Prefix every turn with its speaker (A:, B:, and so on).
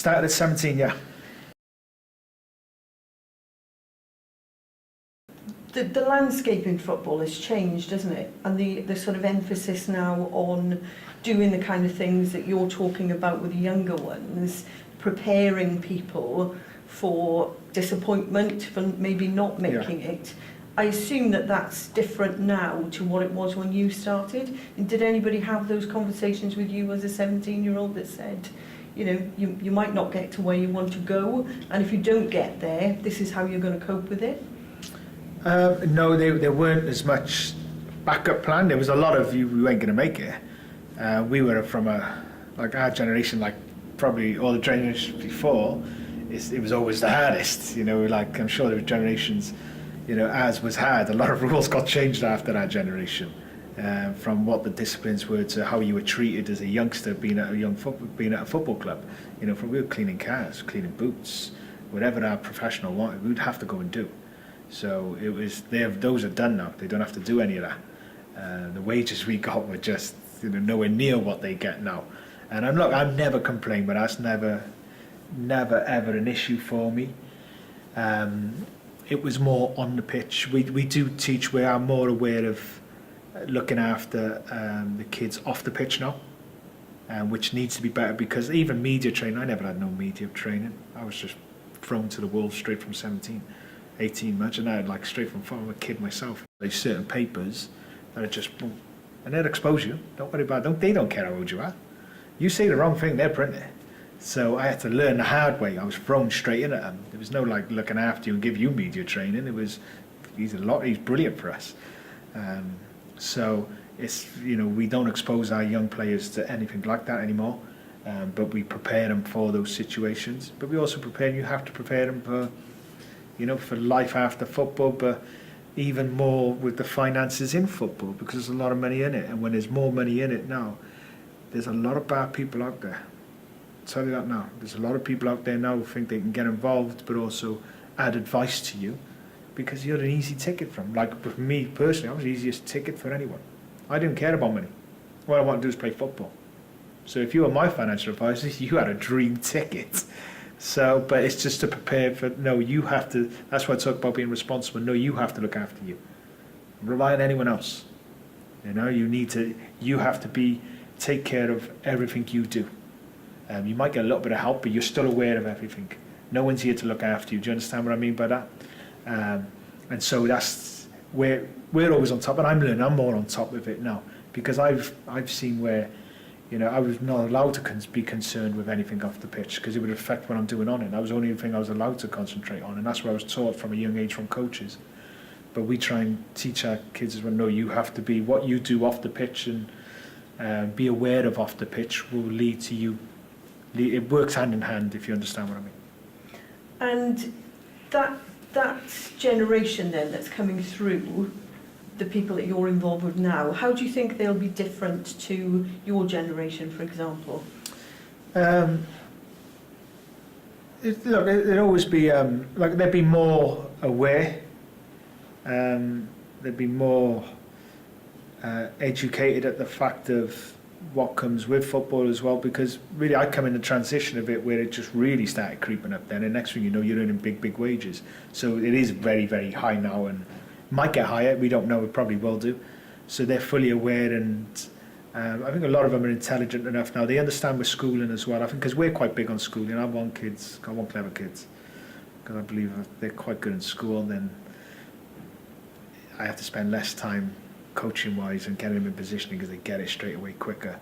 A: started at 17, yeah.
B: The landscape in football has changed, hasn't it? And the sort of emphasis now on doing the kind of things that you're talking about with the younger ones, preparing people for disappointment, for maybe not making it. I assume that that's different now to what it was when you started. And did anybody have those conversations with you as a 17-year-old that said, you know, you might not get to where you want to go, and if you don't get there, this is how you're going to cope with it?
A: No, there weren't as much backup plan. There was a lot of we weren't going to make it. We were from our generation, like probably all the generations before, it was always the hardest. You know, like I'm sure there were generations, you know, as was hard. A lot of rules got changed after our generation, from what the disciplines were to how you were treated as a youngster being at a football club. You know, from we were cleaning cars, cleaning boots, whatever our professional wanted, we would have to go and do. So it was those are done now. They don't have to do any of that. The wages we got were just, you know, nowhere near what they get now. And I'm never complaining, but that's never ever an issue for me. It was more on the pitch. We do teach. We are more aware of looking after the kids off the pitch now, which needs to be better, because even media training, I never had no media training. I was just thrown to the wolves straight from 17. 18, imagine that, like straight from I'm a kid myself. There's certain papers that are just boom, and they'll expose you. Don't worry about it. They don't care how old you are. You say the wrong thing, they'll print it. So I had to learn the hard way. I was thrown straight in at them. There was no like looking after you and give you media training. It was he's brilliant for us. So it's, you know, we don't expose our young players to anything like that anymore. But we prepare them for those situations. But we also you have to prepare them for, you know, for life after football, but even more with the finances in football, because there's a lot of money in it. And when there's more money in it now, there's a lot of bad people out there. I'll tell you that now. There's a lot of people out there now who think they can get involved, but also add advice to you, because you're an easy ticket from. Like with me personally, I was the easiest ticket for anyone. I didn't care about money. What I wanted to do is play football. So if you were my financial advisor, you had a dream ticket. So, but it's just to prepare for, no, you have to, that's why I talk about being responsible. No, you have to look after you. Rely on anyone else. You know, you have to take care of everything you do. You might get a little bit of help, but you're still aware of everything. No one's here to look after you. Do you understand what I mean by that? And so that's where we're always on top, and I'm more on top of it now, because I've seen where, you know, I was not allowed to be concerned with anything off the pitch, because it would affect what I'm doing on it. That was the only thing I was allowed to concentrate on, and that's what I was taught from a young age from coaches. But we try and teach our kids as well, no, you have to be, what you do off the pitch and be aware of off the pitch will lead to you. It works hand in hand, if you understand what I mean.
B: And that generation then that's coming through, the people that you're involved with now, how do you think they'll be different to your generation, for example?
A: It'd always be, like they'd be more aware, they'd be more educated at the fact of what comes with football as well, because really I come in the transition of it where it just really started creeping up then, and next thing you know you're earning big wages. So it is very, very high now, and might get higher, we don't know, it probably will do. So they're fully aware, and I think a lot of them are intelligent enough now. They understand with schooling as well, I think, because we're quite big on schooling. I want clever kids, because I believe if they're quite good in school, then I have to spend less time coaching wise and getting them in positioning, because they get it straight away quicker.